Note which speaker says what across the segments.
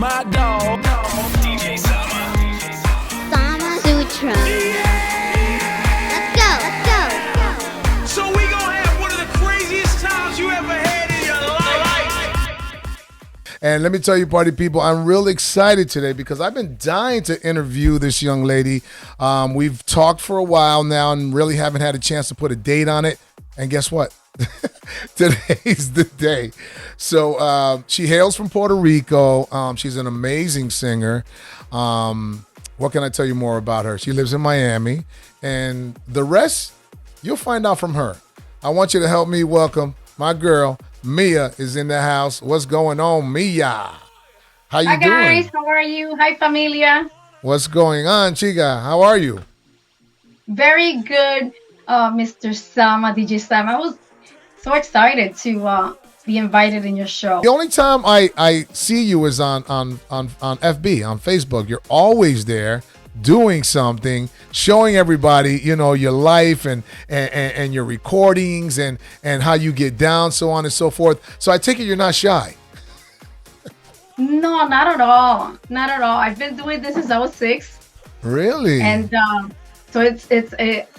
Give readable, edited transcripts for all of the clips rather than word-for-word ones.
Speaker 1: my dog. DJ Sama.
Speaker 2: Sutra. Let's go.
Speaker 1: So we gonna have one of the craziest times you ever had in your life.
Speaker 3: And let me tell you, party people, I'm real excited today because I've been dying to interview this young lady. We've talked for a while now and really haven't had a chance to put a date on it. And guess what? Today's the day. So she hails from Puerto Rico. She's an amazing singer. What can I tell you more about her? She lives in Miami. And the rest, you'll find out from her. I want you to help me welcome my girl, Mia is in the house. What's going on, Mia? How you
Speaker 4: Hi
Speaker 3: doing?
Speaker 4: guys, how are you? Hi familia.
Speaker 3: What's going on, Chica? How are you?
Speaker 4: Very good, Mr. Sama, DJ Sam. I was so excited to be invited in your show.
Speaker 3: The only time I see you is on FB, on Facebook. You're always there doing something, showing everybody, you know, your life and your recordings and how you get down, so on and so forth. So I take it you're not shy.
Speaker 4: No, not at all. Not at all. I've been doing this since I was 6.
Speaker 3: Really?
Speaker 4: And so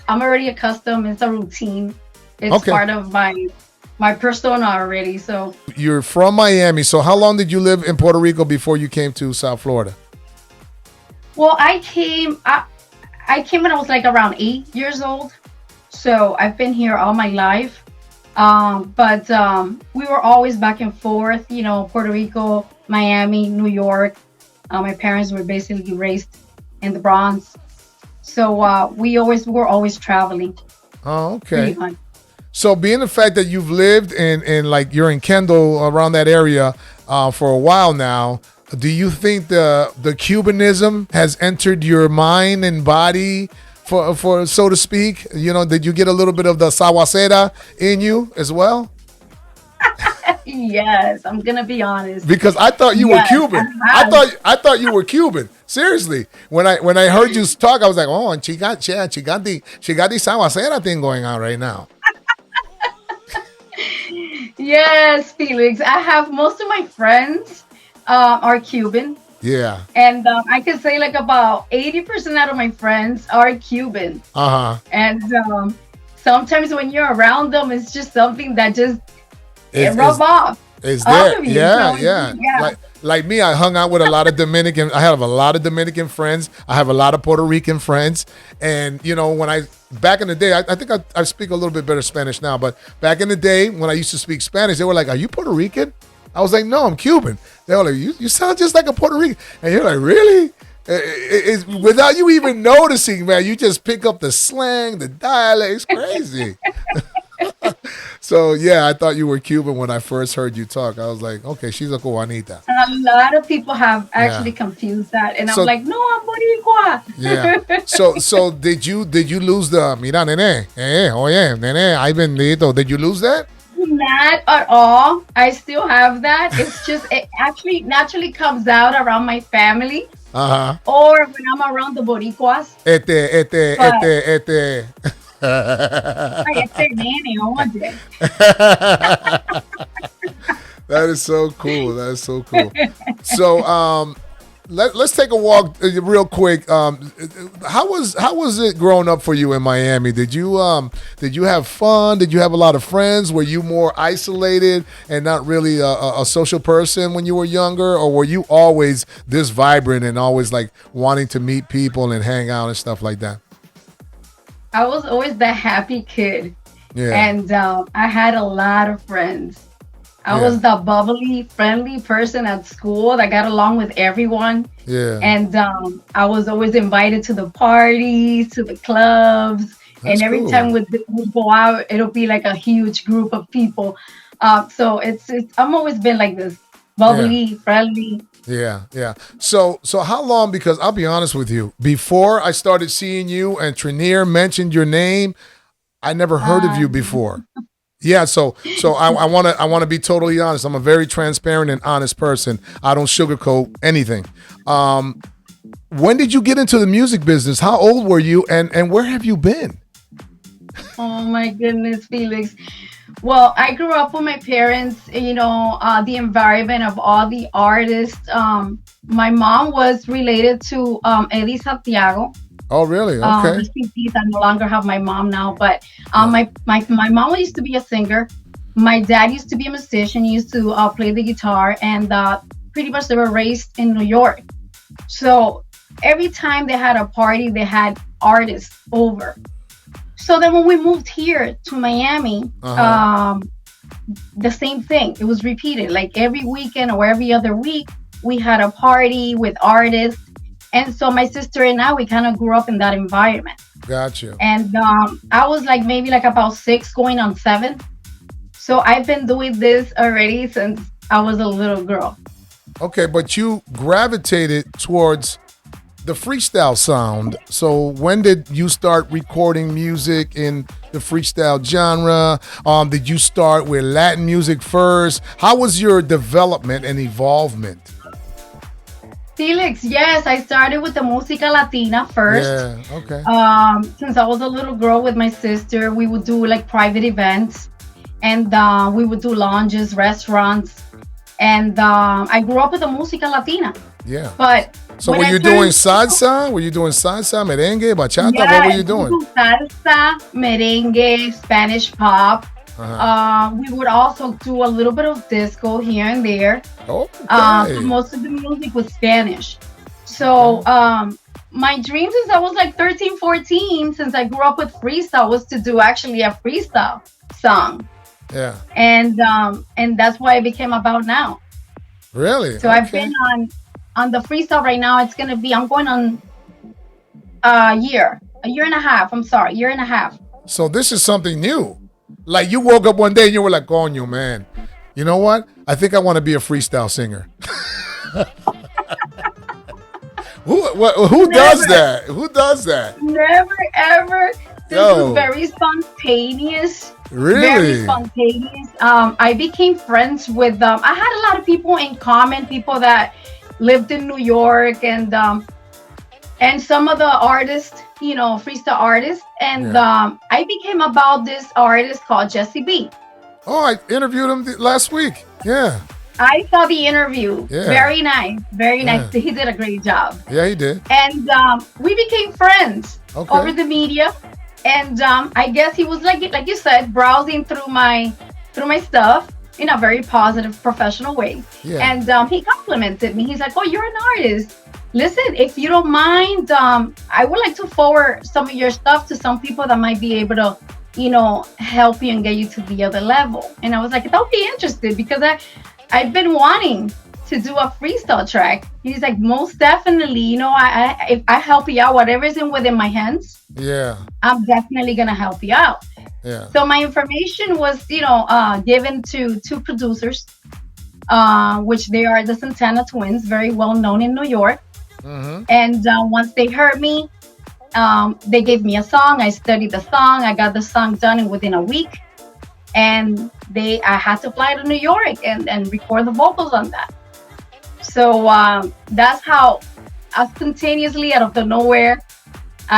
Speaker 4: I'm already accustomed. It's a routine. It's
Speaker 3: Okay.
Speaker 4: part of my persona already. So
Speaker 3: You're from Miami. So how long did you live in Puerto Rico before you came to South Florida?
Speaker 4: well, I came when I was like around 8 years old. So I've been here all my life. But we were always back and forth, you know, Puerto Rico, Miami, New York. My parents were basically raised in the Bronx. So we're always traveling.
Speaker 3: Oh,
Speaker 4: Pretty
Speaker 3: okay.
Speaker 4: much.
Speaker 3: So being the fact that you've lived in like you're in Kendall around that area for a while now, do you think the Cubanism has entered your mind and body for so to speak? You know, did you get a little bit of the sawacera in you as well?
Speaker 4: Yes, I'm gonna be honest.
Speaker 3: Because I thought you were
Speaker 4: Yes,
Speaker 3: Cuban.
Speaker 4: I have.
Speaker 3: I thought you were Cuban. Seriously, when I heard you talk, I was like, oh, and she got the sawacera thing going on right now.
Speaker 4: Yes, Felix. I have most of my friends are Cuban.
Speaker 3: Yeah.
Speaker 4: And I can say like about 80% out of my friends are Cuban.
Speaker 3: Uh huh.
Speaker 4: And sometimes when you're around them, it's just something that just
Speaker 3: It's,
Speaker 4: rub off.
Speaker 3: it's
Speaker 4: off
Speaker 3: there.
Speaker 4: of you.
Speaker 3: Yeah,
Speaker 4: So,
Speaker 3: yeah. Like me, I hung out with a lot of Dominican. I have a lot of Dominican friends. I have a lot of Puerto Rican friends. And, you know, back in the day, I think I speak a little bit better Spanish now, but back in the day when I used to speak Spanish, they were like, are you Puerto Rican? I was like, no, I'm Cuban. They were like, you sound just like a Puerto Rican. And you're like, really? It's without you even noticing, man, you just pick up the slang, the dialect. It's crazy. So, yeah, I thought you were Cuban when I first heard you talk. I was like, okay, she's a Cubanita.
Speaker 4: And a lot of people have actually confused that. And
Speaker 3: So-
Speaker 4: I'm like, no, I'm Boricua.
Speaker 3: Yeah. So did you lose the mira nene? Oye, nene, ay bendito. Did you lose that?
Speaker 4: Not at all. I still have that. It's just, it actually naturally comes out around my family
Speaker 3: Uh-huh.
Speaker 4: or when I'm around the Boricuas.
Speaker 3: But-
Speaker 4: Ay, este nene, oye.
Speaker 3: That is so cool. That is so cool. So let's take a walk real quick. How was it growing up for you in Miami? Did you have fun? Did you have a lot of friends? Were you more isolated and not really a social person when you were younger, or were you always this vibrant and always like wanting to meet people and hang out and stuff like that?
Speaker 4: I was always the happy kid.
Speaker 3: Yeah.
Speaker 4: And I had a lot of friends. I was the bubbly, friendly person at school that got along with everyone.
Speaker 3: Yeah.
Speaker 4: And I was always invited to the parties, to the clubs.
Speaker 3: That's
Speaker 4: and every
Speaker 3: cool.
Speaker 4: time we'd go out, it'll be like a huge group of people. So it's I'm always been like this, bubbly, friendly.
Speaker 3: Yeah, yeah. So how long? Because I'll be honest with you, before I started seeing you and Trinier mentioned your name, I never heard of you before. Yeah, so I want to be totally honest. I'm a very transparent and honest person. I don't sugarcoat anything. When did you get into the music business? How old were you, and where have you been?
Speaker 4: Oh my goodness, Felix. Well, I grew up with my parents, the environment of all the artists. My mom was related to Eddie Santiago.
Speaker 3: Oh, really? Okay.
Speaker 4: Rest in peace. I no longer have my mom now, but
Speaker 3: Yeah.
Speaker 4: my mom used to be a singer. My dad used to be a musician. He used to play the guitar, and pretty much they were raised in New York. So every time they had a party, they had artists over. So then when we moved here to Miami, the same thing. It was repeated. Like every weekend or every other week, we had a party with artists. And so my sister and I, we kind of grew up in that environment.
Speaker 3: Gotcha.
Speaker 4: And I was like maybe like about 6 going on 7. So I've been doing this already since I was a little girl.
Speaker 3: Okay, but you gravitated towards the freestyle sound. So when did you start recording music in the freestyle genre? Did you start with Latin music first? How was your development and evolvement?
Speaker 4: Felix, yes, I started with the música latina first.
Speaker 3: Yeah, okay.
Speaker 4: Since I was a little girl with my sister, we would do like private events, and we would do lounges, restaurants, and I grew up with the música latina.
Speaker 3: Yeah.
Speaker 4: But
Speaker 3: So
Speaker 4: when
Speaker 3: were
Speaker 4: I
Speaker 3: you
Speaker 4: turned-
Speaker 3: doing salsa? Were you doing salsa, merengue, bachata?
Speaker 4: Yeah,
Speaker 3: What were you
Speaker 4: we
Speaker 3: doing?
Speaker 4: do salsa, merengue, Spanish pop. We would also do a little bit of disco here and there.
Speaker 3: Okay.
Speaker 4: Most of the music was Spanish. So my dream since I was like 13, 14, since I grew up with freestyle, was to do actually a freestyle song.
Speaker 3: Yeah.
Speaker 4: And that's why it became about now.
Speaker 3: Really?
Speaker 4: So I've been on the freestyle right now. I'm going on a year and a half. I'm sorry, year and a half.
Speaker 3: So this is something new. Like you woke up one day and you were like, "Coño, man, you know what? I think I want to be a freestyle singer." Who does that? Who does that?
Speaker 4: Never ever. This
Speaker 3: Yo.
Speaker 4: was very spontaneous.
Speaker 3: Really?
Speaker 4: Very spontaneous. I became friends with I had a lot of people in common, people that lived in New York, and some of the artists, freestyle artists, and I became about this artist called Jesse B.
Speaker 3: Oh, I interviewed him last week. Yeah.
Speaker 4: I saw the interview.
Speaker 3: Yeah.
Speaker 4: Very nice. Very
Speaker 3: Yeah.
Speaker 4: nice. He did a great job.
Speaker 3: Yeah, he did.
Speaker 4: And we became friends
Speaker 3: Okay.
Speaker 4: over the media. And I guess he was like you said, browsing through my stuff in a very positive, professional way.
Speaker 3: Yeah.
Speaker 4: And he complimented me. He's like, "Oh, you're an artist. Listen, if you don't mind, I would like to forward some of your stuff to some people that might be able to, help you and get you to the other level." And I was like, "I'll be interested because I've been wanting to do a freestyle track." He's like, "Most definitely, if I help you out, whatever's within my hands,
Speaker 3: Yeah.
Speaker 4: I'm definitely gonna help you out."
Speaker 3: Yeah.
Speaker 4: So my information was, given to 2 producers, which they are the Santana twins, very well known in New York.
Speaker 3: Mm-hmm.
Speaker 4: And once they heard me, they gave me a song. I studied the song. I got the song done within a week. And I had to fly to New York and record the vocals on that. So that's how, spontaneously out of the nowhere,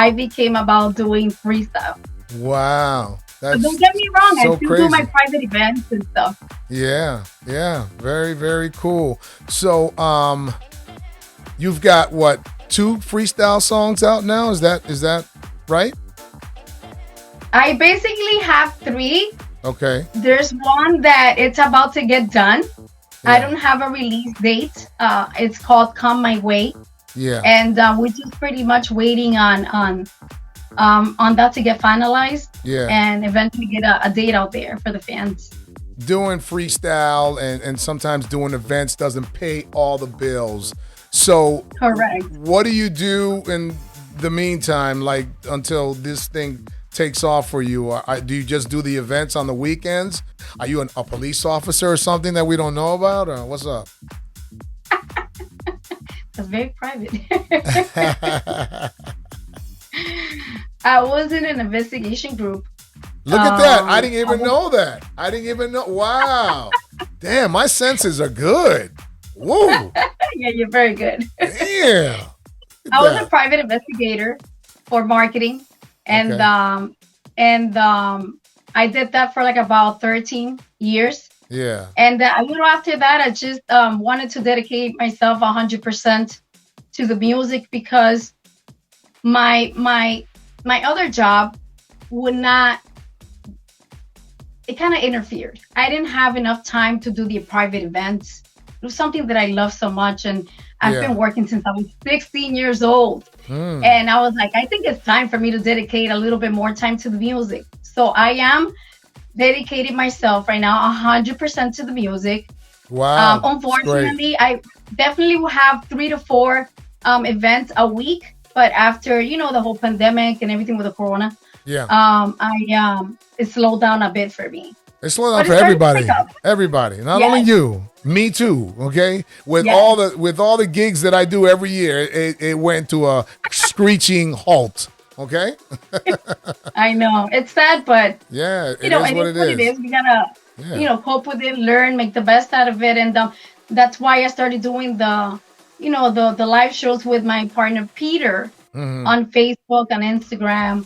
Speaker 4: I became about doing freestyle.
Speaker 3: Wow.
Speaker 4: But
Speaker 3: That's
Speaker 4: don't get me wrong,
Speaker 3: so
Speaker 4: I still
Speaker 3: crazy.
Speaker 4: do my private events and stuff.
Speaker 3: Yeah, yeah, very, very cool. So, you've got what, 2 freestyle songs out now? Is that right?
Speaker 4: I basically have 3.
Speaker 3: Okay.
Speaker 4: There's one that it's about to get done. I
Speaker 3: Yeah.
Speaker 4: don't have a release date. It's called "Come My Way,"
Speaker 3: Yeah.
Speaker 4: and we're just pretty much waiting on that to get finalized,
Speaker 3: Yeah.
Speaker 4: and eventually get a date out there for the fans.
Speaker 3: Doing freestyle and sometimes doing events doesn't pay all the bills. So,
Speaker 4: Correct.
Speaker 3: what do you do in the meantime, like until this thing takes off for you? Do you just do the events on the weekends? Are you a police officer or something that we don't know about, or what's up?
Speaker 4: That's very private. I was in an investigation group.
Speaker 3: Look at that. I didn't even know that. I didn't even know. Wow. Damn, my senses are good. Whoa.
Speaker 4: Yeah, you're very good.
Speaker 3: Damn.
Speaker 4: I was a private investigator for marketing, and
Speaker 3: Okay.
Speaker 4: I did that for like about 13 years.
Speaker 3: Yeah.
Speaker 4: And a little after that, I just wanted to dedicate myself 100% to the music because my other job would not. It kind of interfered. I didn't have enough time to do the private events. It was something that I love so much, and I've been working since I was 16 years old. And I was like, I think it's time for me to dedicate a little bit more time to the music. So I am dedicating myself right now 100% to the music.
Speaker 3: Wow.
Speaker 4: Unfortunately, I definitely will have 3 to 4 events a week. But after, the whole pandemic and everything with the corona, it slowed down a bit for me.
Speaker 3: It's slowed down for everybody. Everybody, not only you, me too. Okay, with all the gigs that I do every year, it went to a screeching halt. Okay.
Speaker 4: I know it's sad, but
Speaker 3: it
Speaker 4: is what it is. We gotta, cope with it, learn, make the best out of it, and that's why I started doing the live shows with my partner Peter on Facebook and Instagram.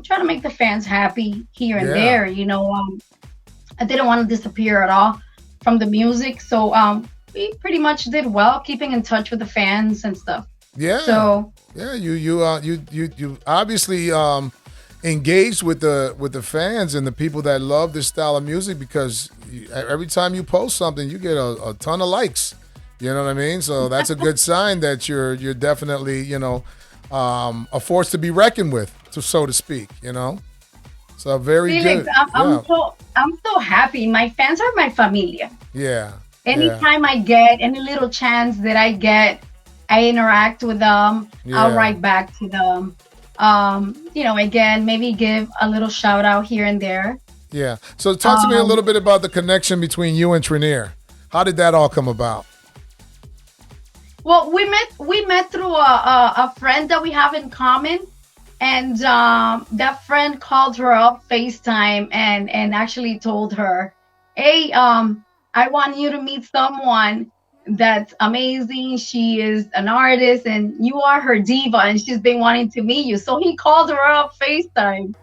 Speaker 4: Try to make the fans happy here and there. I didn't want to disappear at all from the music, so we pretty much did well, keeping in touch with the fans and stuff.
Speaker 3: Yeah.
Speaker 4: So
Speaker 3: you obviously engaged with the fans and the people that love this style of music, because every time you post something, you get a ton of likes. You know what I mean? So that's a good sign that you're definitely a force to be reckoned with, so to speak. So very
Speaker 4: Felix,
Speaker 3: good.
Speaker 4: I'm so happy. My fans are my familia.
Speaker 3: Yeah.
Speaker 4: Anytime I get any little chance that I get, I interact with them. I'll write back to them. Again, maybe give a little shout out here and there.
Speaker 3: Yeah. So talk to me a little bit about the connection between you and Trinier. How did that all come about?
Speaker 4: Well, we met through a friend that we have in common. And that friend called her up FaceTime and actually told her, hey, I want you to meet someone that's amazing. She is an artist and you are her diva and she's been wanting to meet you. So he called her up FaceTime.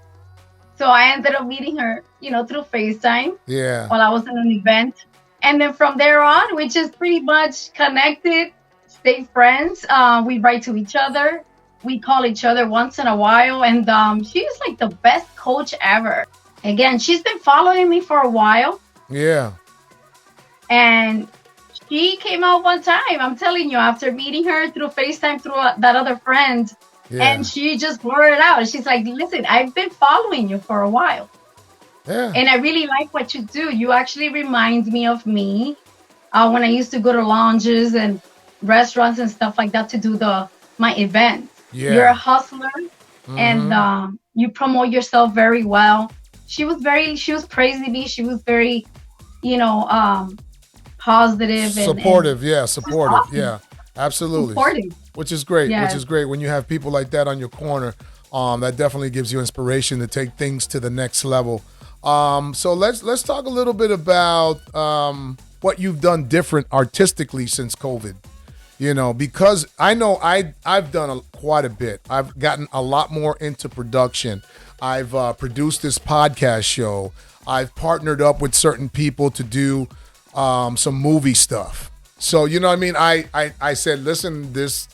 Speaker 4: So I ended up meeting her, through FaceTime.
Speaker 3: Yeah.
Speaker 4: While I was in an event. And then from there on, we just pretty much connected, stay friends. We write to each other. We call each other once in a while, and she's like the best coach ever. Again, she's been following me for a while.
Speaker 3: Yeah.
Speaker 4: And she came out one time, I'm telling you, after meeting her through FaceTime through that other friend, and she just blurted out. She's like, listen, I've been following you for a while.
Speaker 3: Yeah.
Speaker 4: And I really like what you do. You actually remind me of me when I used to go to lounges and restaurants and stuff like that to do my events.
Speaker 3: Yeah.
Speaker 4: You're a hustler, and you promote yourself very well. She was praising me. She was very, positive and
Speaker 3: supportive. Supportive.
Speaker 4: Awesome.
Speaker 3: Yeah, absolutely.
Speaker 4: Supportive.
Speaker 3: Which is great.
Speaker 4: Yes.
Speaker 3: Which is great when you have people like that on your corner. That definitely gives you inspiration to take things to the next level. So let's talk a little bit about what you've done different artistically since COVID. Because I know I've done quite a bit. I've gotten a lot more into production. I've produced this podcast show. I've partnered up with certain people to do some movie stuff. So, you know what I mean? I said, listen, this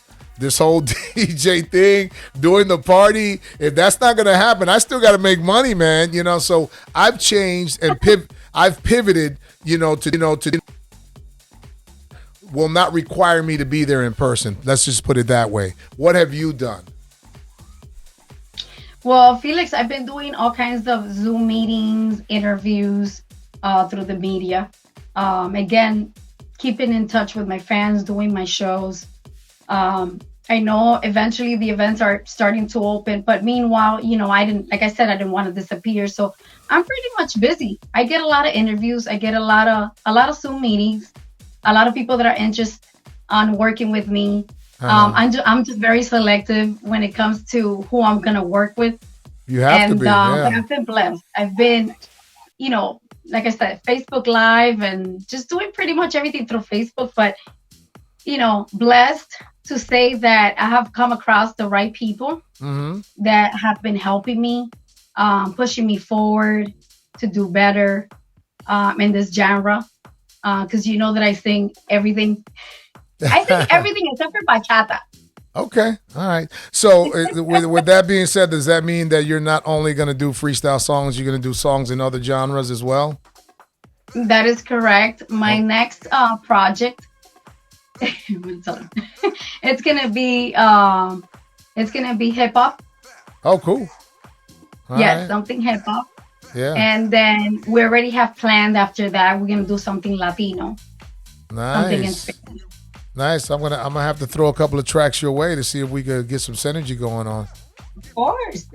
Speaker 3: whole DJ thing, doing the party, if that's not going to happen, I still got to make money, man. So I've changed and I've pivoted, to will not require me to be there in person. Let's just put it that way. What have you done?
Speaker 4: Well, Felix, I've been doing all kinds of Zoom meetings, interviews through the media. Again, keeping in touch with my fans, doing my shows. I know eventually the events are starting to open, but meanwhile, I didn't want to disappear. So I'm pretty much busy. I get a lot of interviews. I get a lot of Zoom meetings. A lot of people that are interested on working with me. I'm just very selective when it comes to who I'm gonna work with.
Speaker 3: You have to be.
Speaker 4: But I've been blessed. I've been, like I said, Facebook Live and just doing pretty much everything through Facebook. But blessed to say that I have come across the right people that have been helping me, pushing me forward. to do better in this genre. Because you know that I sing everything. I sing everything except for bachata.
Speaker 3: Okay, all right. So, with that being said, does that mean that you're not only going to do freestyle songs, you're going to do songs in other genres as well?
Speaker 4: That is correct. My
Speaker 3: Oh,
Speaker 4: next project, it's gonna be hip hop.
Speaker 3: oh, cool. All
Speaker 4: Yes,
Speaker 3: right.
Speaker 4: something hip hop.
Speaker 3: Yeah.
Speaker 4: And then we already have planned after that. We're gonna do something Latino, something in
Speaker 3: Nice.
Speaker 4: Spanish.
Speaker 3: Nice. I'm gonna have to throw a couple of tracks your way to see if we could get some synergy going on.
Speaker 4: Of course.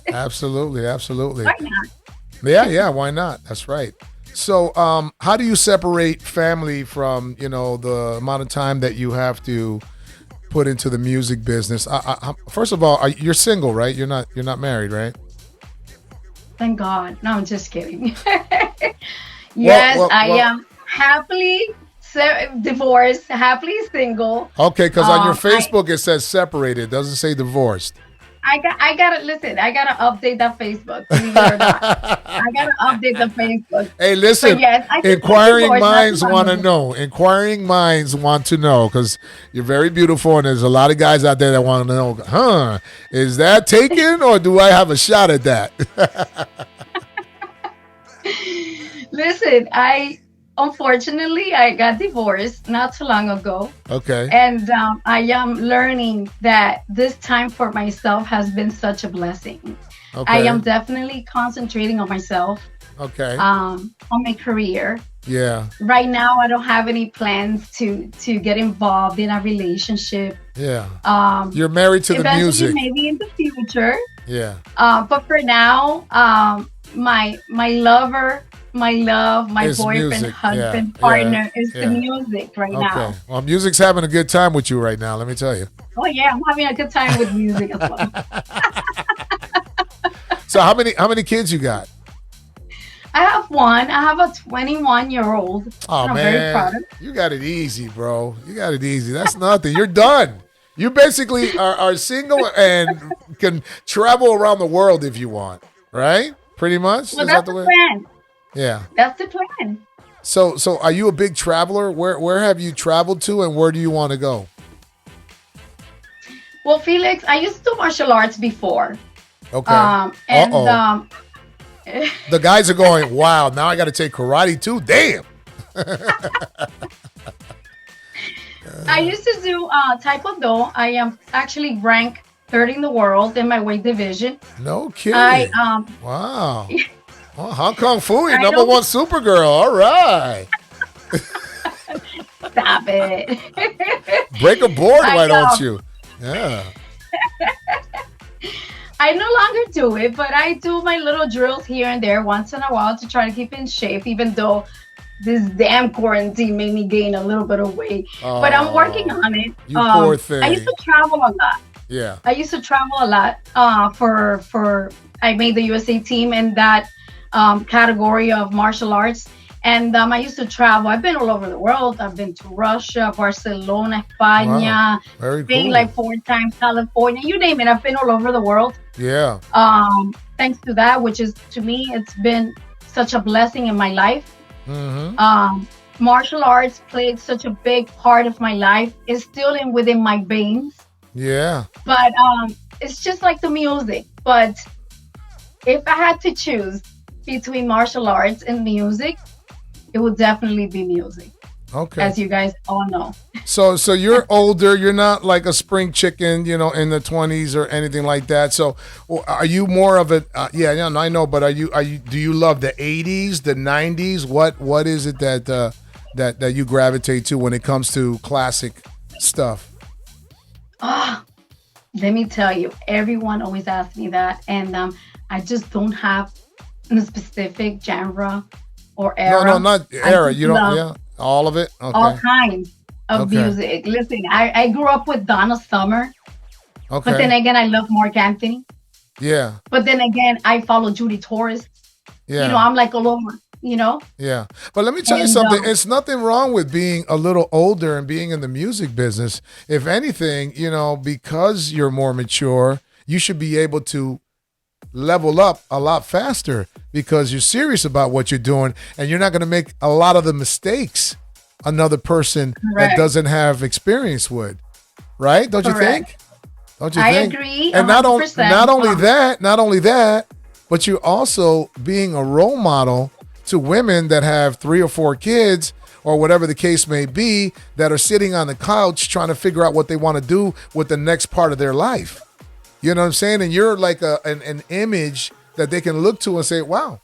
Speaker 3: Absolutely, absolutely.
Speaker 4: Why not?
Speaker 3: Yeah, yeah. Why not? That's right. So, how do you separate family from the amount of time that you have to put into the music business? First of all, you're single, right? You're not married, right?
Speaker 4: Thank God. No, I'm just kidding.
Speaker 3: Well,
Speaker 4: Yes,
Speaker 3: well,
Speaker 4: I
Speaker 3: well.
Speaker 4: am happily divorced, happily single.
Speaker 3: Okay, because on your
Speaker 4: I
Speaker 3: Facebook it says separated. It doesn't say divorced.
Speaker 4: I gotta listen. I gotta update that Facebook. Believe it or not, I gotta update the Facebook.
Speaker 3: Hey,
Speaker 4: But
Speaker 3: listen,
Speaker 4: yes, I just got
Speaker 3: inquiring
Speaker 4: divorced not too
Speaker 3: minds
Speaker 4: long
Speaker 3: want to
Speaker 4: ago.
Speaker 3: know. Inquiring minds want to know because you're very beautiful, and there's a lot of guys out there that want to know. Huh? Is that taken, or do I have a shot at that?
Speaker 4: Listen, I unfortunately I got divorced not too long ago,
Speaker 3: Okay.
Speaker 4: and I am learning that this time for myself has been such a blessing. I am
Speaker 3: Okay.
Speaker 4: definitely concentrating on myself,
Speaker 3: Okay.
Speaker 4: on my career.
Speaker 3: Yeah.
Speaker 4: Right now, I don't have any plans to get involved in a relationship.
Speaker 3: Yeah.
Speaker 4: Um,
Speaker 3: You're married to the
Speaker 4: Eventually,
Speaker 3: music.
Speaker 4: maybe in the future.
Speaker 3: Yeah.
Speaker 4: But for now, my lover, my love, my
Speaker 3: It's
Speaker 4: boyfriend,
Speaker 3: music. Yeah.
Speaker 4: husband,
Speaker 3: Yeah.
Speaker 4: partner is the
Speaker 3: Yeah.
Speaker 4: music right
Speaker 3: Okay.
Speaker 4: now.
Speaker 3: Well, music's having a good time with you right now. Let me tell you.
Speaker 4: Oh yeah, I'm having a good time with music as well.
Speaker 3: So how many kids you got?
Speaker 4: I have one. I have a 21-year-old, and
Speaker 3: Oh
Speaker 4: I'm very proud
Speaker 3: man,
Speaker 4: of.
Speaker 3: you got it easy, bro. You got it easy. That's nothing. You're done. You basically are single and can travel around the world if you want, right? Pretty much.
Speaker 4: Well,
Speaker 3: Is that
Speaker 4: that's
Speaker 3: the
Speaker 4: the
Speaker 3: way?
Speaker 4: plan.
Speaker 3: Yeah.
Speaker 4: That's the plan.
Speaker 3: So are you a big traveler? Where have you traveled to, and where do you want to go?
Speaker 4: Well, Felix, I used to do martial arts before,
Speaker 3: Okay.
Speaker 4: and
Speaker 3: Uh-oh. The guys are going, wow, now I got to take karate too? Damn.
Speaker 4: I used to do Taekwondo. I am actually ranked third in the world in my weight division.
Speaker 3: No
Speaker 4: I
Speaker 3: kidding. Wow. Well, Hong Kong Fooey,
Speaker 4: I
Speaker 3: number
Speaker 4: don't
Speaker 3: one Supergirl. All right.
Speaker 4: stop it.
Speaker 3: Break a board,
Speaker 4: I
Speaker 3: why don't
Speaker 4: um
Speaker 3: you? Yeah.
Speaker 4: I no longer do it, but I do my little drills here and there once in a while to try to keep in shape, even though this damn quarantine made me gain a little bit of weight. But I'm working
Speaker 3: Oh,
Speaker 4: on it.
Speaker 3: you poor
Speaker 4: I used
Speaker 3: thing.
Speaker 4: to travel a lot.
Speaker 3: Yeah.
Speaker 4: I used to travel a lot for I made the USA team in that category of martial arts. And I used to travel. I've been all over the world. I've been to Russia, Barcelona,
Speaker 3: Wow.
Speaker 4: España,
Speaker 3: Very
Speaker 4: Spain
Speaker 3: cool.
Speaker 4: like 4 times, California, you name it. I've been all over the world.
Speaker 3: Yeah.
Speaker 4: Thanks to that, which is to me, it's been such a blessing in my life.
Speaker 3: Mm-hmm.
Speaker 4: Martial arts played such a big part of my life. It's still in within my veins,
Speaker 3: Yeah.
Speaker 4: but it's just like the music. But if I had to choose between martial arts and music, it would definitely be music,
Speaker 3: Okay.
Speaker 4: as you guys all know.
Speaker 3: So you're older. You're not like a spring chicken, in the 20s or anything like that. So are you more of a? Yeah, yeah, no, I know. But are you? Do you love the 80s, the 90s? What is it that you gravitate to when it comes to classic stuff?
Speaker 4: Ah, let me tell you, everyone always asks me that, and I just don't have a specific genre or
Speaker 3: No, no,
Speaker 4: era.
Speaker 3: not
Speaker 4: I
Speaker 3: era.
Speaker 4: just
Speaker 3: You don't.
Speaker 4: love
Speaker 3: Yeah, all of it.
Speaker 4: all
Speaker 3: Okay.
Speaker 4: kinds of
Speaker 3: Okay.
Speaker 4: music. Listen, I grew up with Donna Summer, but then
Speaker 3: Okay.
Speaker 4: again, I love Mark Anthony.
Speaker 3: Yeah.
Speaker 4: But then again, I follow Judy Torres.
Speaker 3: Yeah.
Speaker 4: I'm like all over.
Speaker 3: Yeah. But let me tell you
Speaker 4: And
Speaker 3: something. It's nothing wrong with being a little older and being in the music business. If anything, because you're more mature, you should be able to level up a lot faster because you're serious about what you're doing, and you're not going to make a lot of the mistakes another person that
Speaker 4: Correct.
Speaker 3: doesn't have experience would. Right? Don't you
Speaker 4: Correct.
Speaker 3: think? Don't you
Speaker 4: I
Speaker 3: think?
Speaker 4: agree.
Speaker 3: And
Speaker 4: 100%.
Speaker 3: not only that, but you're also being a role model to women that have 3 or 4 kids or whatever the case may be, that are sitting on the couch trying to figure out what they want to do with the next part of their life. You know what I'm saying? And you're like an image that they can look to and say, wow,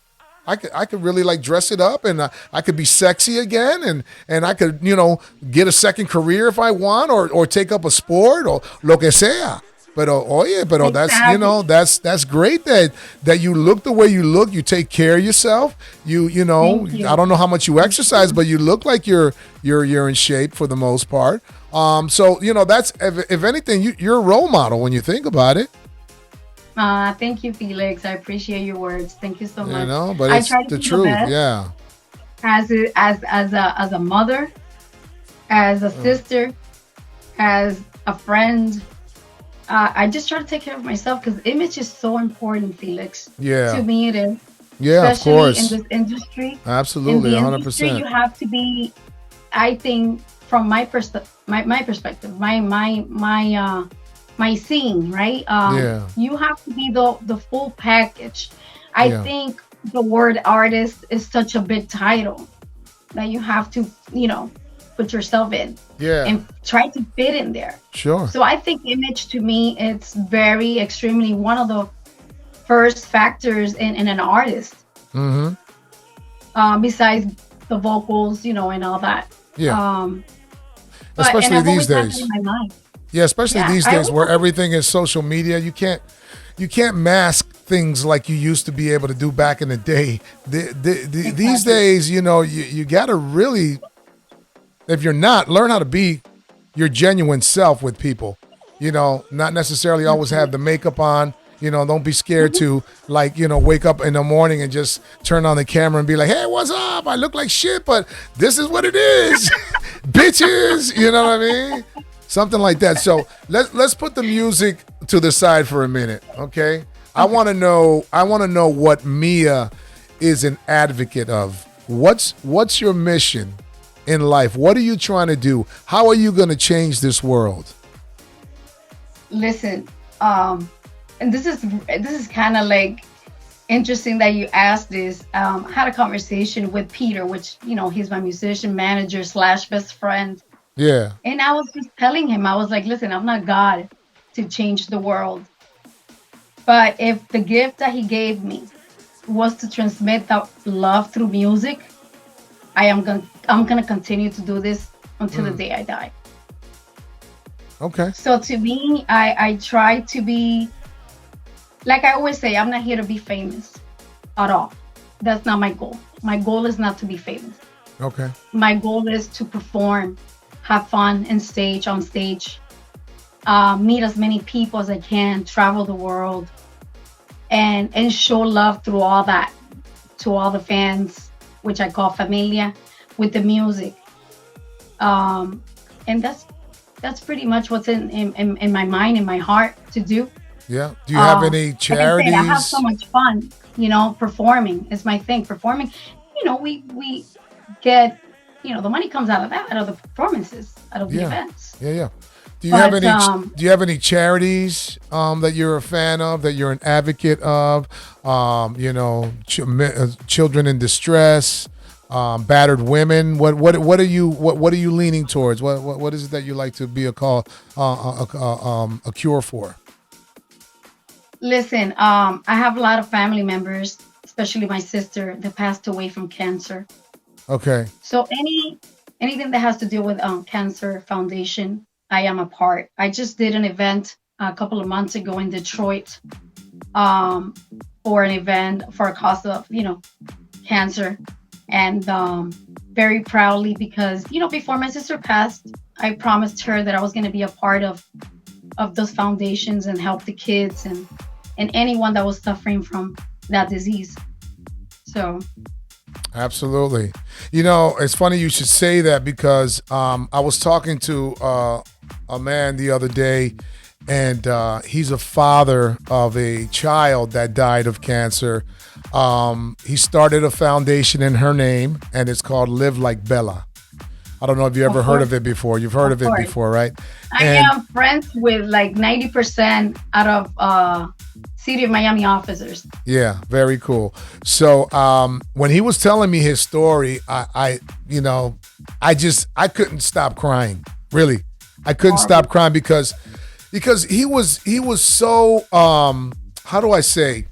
Speaker 3: I could really like dress it up, and I could be sexy again, and I could, get a second career if I want, or take up a sport or lo que sea. Pero that's great that you look the way you look. You take care of yourself. You know,
Speaker 4: Thank you.
Speaker 3: I don't know how much you exercise, but you look like you're in shape for the most part. So that's, if anything, you're a role model when you think about it.
Speaker 4: Thank you, Felix. I appreciate your words. Thank you so much.
Speaker 3: But
Speaker 4: I
Speaker 3: it's
Speaker 4: try to
Speaker 3: the
Speaker 4: do
Speaker 3: truth.
Speaker 4: best
Speaker 3: Yeah.
Speaker 4: as a mother, as a sister, as a friend. I just try to take care of myself because image is so important, Felix.
Speaker 3: Yeah.
Speaker 4: To me, it is.
Speaker 3: Yeah,
Speaker 4: Especially
Speaker 3: of course.
Speaker 4: in this industry.
Speaker 3: Absolutely,
Speaker 4: in the
Speaker 3: 100%.
Speaker 4: industry, you have to be. I think from my perspective, my scene, right?
Speaker 3: Yeah.
Speaker 4: You have to be the full package. I
Speaker 3: Yeah.
Speaker 4: think the word artist is such a big title that you have to, put yourself in
Speaker 3: Yeah.
Speaker 4: and try to fit in there.
Speaker 3: Sure.
Speaker 4: So I think image to me, it's very extremely one of the first factors in an artist.
Speaker 3: Mm-hmm.
Speaker 4: Besides the vocals, and all that.
Speaker 3: Yeah.
Speaker 4: But-
Speaker 3: Especially
Speaker 4: and I've
Speaker 3: these
Speaker 4: always had
Speaker 3: days.
Speaker 4: that in my life.
Speaker 3: Yeah, especially
Speaker 4: Yeah,
Speaker 3: these
Speaker 4: I
Speaker 3: days
Speaker 4: always-
Speaker 3: where everything is social media. You can't mask things like you used to be able to do back in the day. These days, you got to really, if you're not, learn how to be your genuine self with people. Not necessarily always have the makeup on. Don't be scared to wake up in the morning and just turn on the camera and be like, hey, what's up? I look like shit, but this is what it is. Bitches, you know what I mean? Something like that. So let's put the music to the side for a minute, okay? I want to know what Mia is an advocate of. What's your mission in life? What are you trying to do? How are you going to change this world?
Speaker 4: Listen, and this is kind of like interesting that you asked this. I had a conversation with Peter, which he's my musician manager / best friend.
Speaker 3: Yeah.
Speaker 4: And I was just telling him, I was like, listen, I'm not God to change the world. But if the gift that he gave me was to transmit that love through music, I'm gonna continue to do this until the day I die.
Speaker 3: Okay.
Speaker 4: So to me, I try to be, like I always say, I'm not here to be famous at all. That's not my goal. My goal is not to be famous.
Speaker 3: Okay.
Speaker 4: My goal is to perform, have fun on stage, meet as many people as I can, travel the world, and show love through all that to all the fans, which I call familia, with the music. And that's pretty much what's in my mind, in my heart to do.
Speaker 3: Yeah. Do you have any
Speaker 4: Like I
Speaker 3: charities?
Speaker 4: said, I have so much fun, performing is my thing. Performing, we get, the money comes out of the performances, out of the events.
Speaker 3: Yeah. Do you have
Speaker 4: But,
Speaker 3: any? Do you have any charities that you're a fan of, that you're an advocate of? Children in distress, battered women. What are you leaning towards? What is it that you like to be a cure for?
Speaker 4: Listen, I have a lot of family members, especially my sister, that passed away from cancer.
Speaker 3: Okay.
Speaker 4: So anything that has to do with Cancer Foundation, I am a part. I just did an event a couple of months ago in Detroit, for an event for a cause of cancer, and very proudly, because before my sister passed, I promised her that I was going to be a part of those foundations and help the kids and anyone that was suffering from that disease. So.
Speaker 3: Absolutely. It's funny you should say that, because I was talking to a man the other day, and he's a father of a child that died of cancer. He started a foundation in her name, and it's called Live Like Bella. I don't know if you ever heard of it before. You've heard of it before, right?
Speaker 4: I am friends with like 90% out of City of Miami officers.
Speaker 3: Yeah, very cool. So when he was telling me his story, I couldn't stop crying. Really, I couldn't stop crying because he was so how do I say?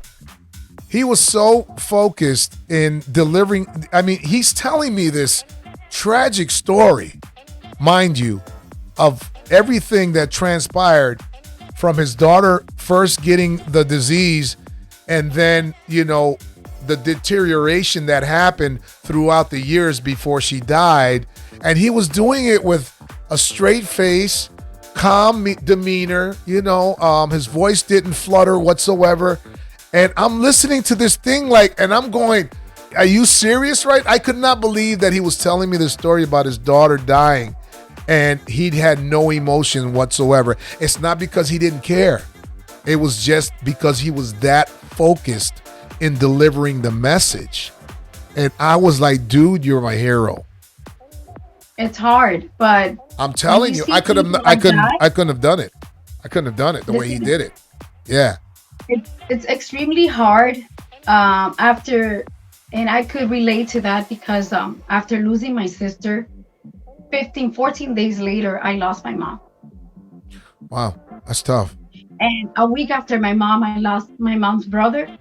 Speaker 3: He was so focused in delivering. I mean, he's telling me this tragic story, mind you, of everything that transpired from his daughter first getting the disease and then, the deterioration that happened throughout the years before she died. And he was doing it with a straight face, calm demeanor, his voice didn't flutter whatsoever. And I'm listening to this thing and I'm going, are you serious, right? I could not believe that he was telling me the story about his daughter dying and he'd had no emotion whatsoever. It's not because he didn't care. It was just because he was that focused in delivering the message. And I was like, dude, you're my hero.
Speaker 4: It's hard, but
Speaker 3: I'm telling you, I couldn't have done it. I couldn't have done it the way he did it. Yeah.
Speaker 4: It's extremely hard and I could relate to that because after losing my sister, 14 days later, I lost my mom.
Speaker 3: Wow, that's tough.
Speaker 4: And a week after my mom, I lost my mom's brother.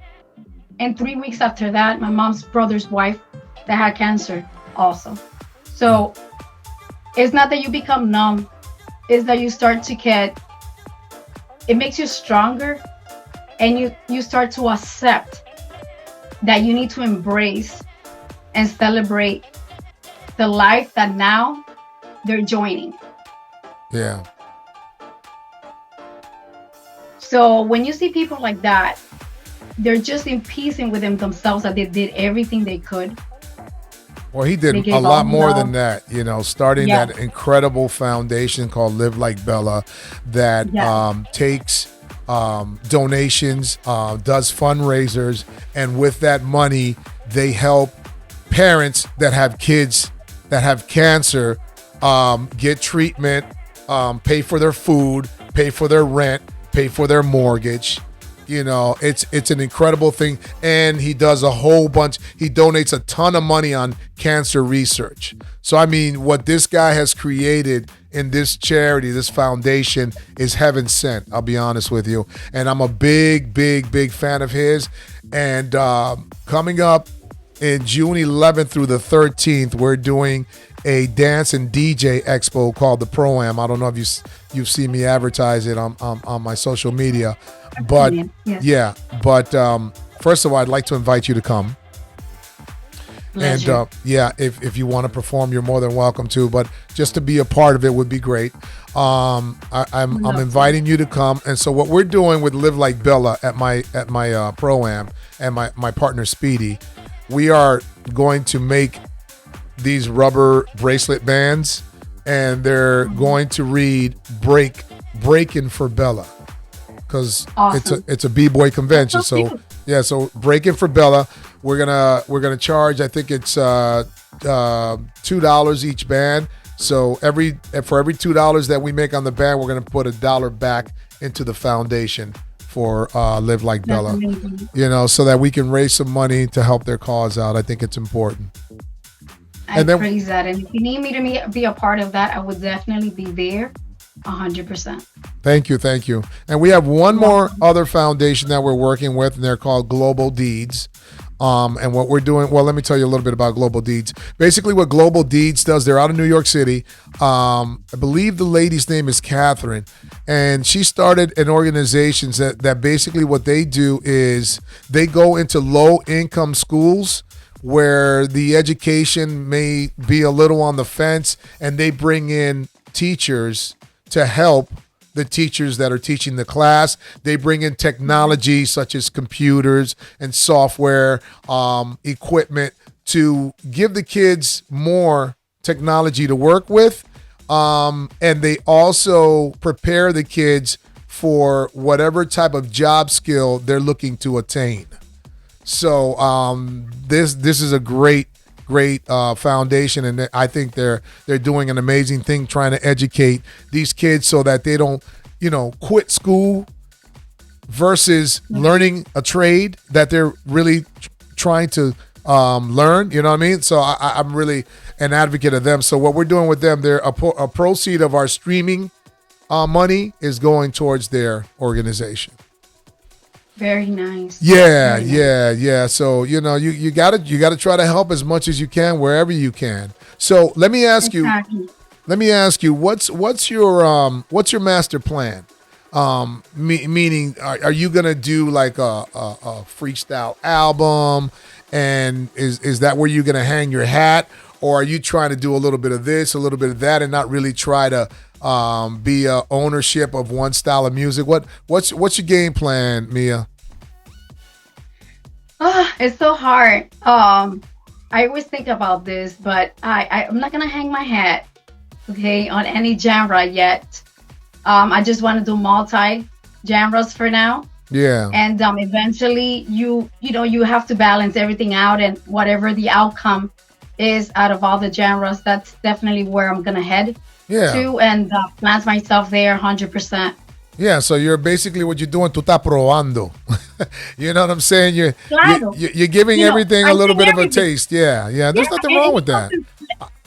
Speaker 4: And 3 weeks after that, my mom's brother's wife that had cancer also. So it's not that you become numb, it's that you start to it makes you stronger and you start to accept that you need to embrace and celebrate the life that now they're joining.
Speaker 3: Yeah.
Speaker 4: So when you see people like that, they're just in peace and within themselves that they did everything they could.
Speaker 3: Well, he did a lot more than that, starting that incredible foundation called Live Like Bella that takes donations, does fundraisers, and with that money, they help parents that have kids that have cancer get treatment, pay for their food, pay for their rent, pay for their mortgage. It's an incredible thing. And he does a whole bunch. He donates a ton of money on cancer research. So, I mean, what this guy has created in this charity, this foundation, is heaven sent. I'll be honest with you. And I'm a big, big, big fan of his. And coming up in June 11th through the 13th, we're doing a dance and DJ expo called the Pro-Am. I don't know if you've seen me advertise it on my social media. But first of all, I'd like to invite you to come.
Speaker 4: Pleasure.
Speaker 3: And if you want to perform, you're more than welcome to. But just to be a part of it would be great. I'm inviting you to come. And so what we're doing with Live Like Bella at my Pro-Am and my partner Speedy, we are going to make these rubber bracelet bands, and they're going to read "Breaking for Bella." Because it's a b-boy convention, so Breaking for Bella, we're gonna charge. I think it's $2 each band. So for every $2 that we make on the band, we're gonna put $1 back into the foundation for Live Like Bella. Amazing. So that we can raise some money to help their cause out. I think it's important.
Speaker 4: I praise that, and if you need me to be a part of that, I would definitely be there. 100%.
Speaker 3: Thank you. And we have one more other foundation that we're working with, and they're called Global Deeds. And what we're doing, well, let me tell you a little bit about Global Deeds. Basically, what Global Deeds does, they're out of New York City. I believe the lady's name is Catherine, and she started an organization that basically what they do is they go into low-income schools where the education may be a little on the fence, and they bring in teachers to help the teachers that are teaching the class. They bring in technology such as computers and software, equipment to give the kids more technology to work with. And they also prepare the kids for whatever type of job skill they're looking to attain. So this is a great foundation, and I think they're doing an amazing thing trying to educate these kids so that they don't quit school versus learning a trade that they're really trying to learn. You know what I mean? So I'm really an advocate of them. So what we're doing with them, they're a proceed of our streaming money is going towards their organization.
Speaker 4: Very nice.
Speaker 3: Yeah,
Speaker 4: Very nice.
Speaker 3: yeah. So you gotta try to help as much as you can wherever you can. So let me ask
Speaker 4: Exactly.
Speaker 3: you, what's your master plan? Meaning, are you gonna do like a freestyle album, and is that where you're gonna hang your hat, or are you trying to do a little bit of this, a little bit of that, and not really try to be ownership of one style of music? What's your game plan, Mia?
Speaker 4: It's so hard. I always think about this, but I'm not gonna hang my hat, okay, on any genre yet. I just want to do multi genres for now,
Speaker 3: Yeah,
Speaker 4: and eventually you have to balance everything out, and whatever the outcome is out of all the genres, that's definitely where I'm gonna head
Speaker 3: yeah,
Speaker 4: to, and plant myself there 100%.
Speaker 3: yeah. So you're basically what you're doing. Tú estás probando. You know what I'm saying?
Speaker 4: Claro.
Speaker 3: You're giving everything
Speaker 4: I
Speaker 3: a little
Speaker 4: think
Speaker 3: bit of a
Speaker 4: everything.
Speaker 3: taste. Yeah, yeah. There's
Speaker 4: Yeah,
Speaker 3: nothing
Speaker 4: and
Speaker 3: wrong
Speaker 4: it's
Speaker 3: with that.
Speaker 4: nothing-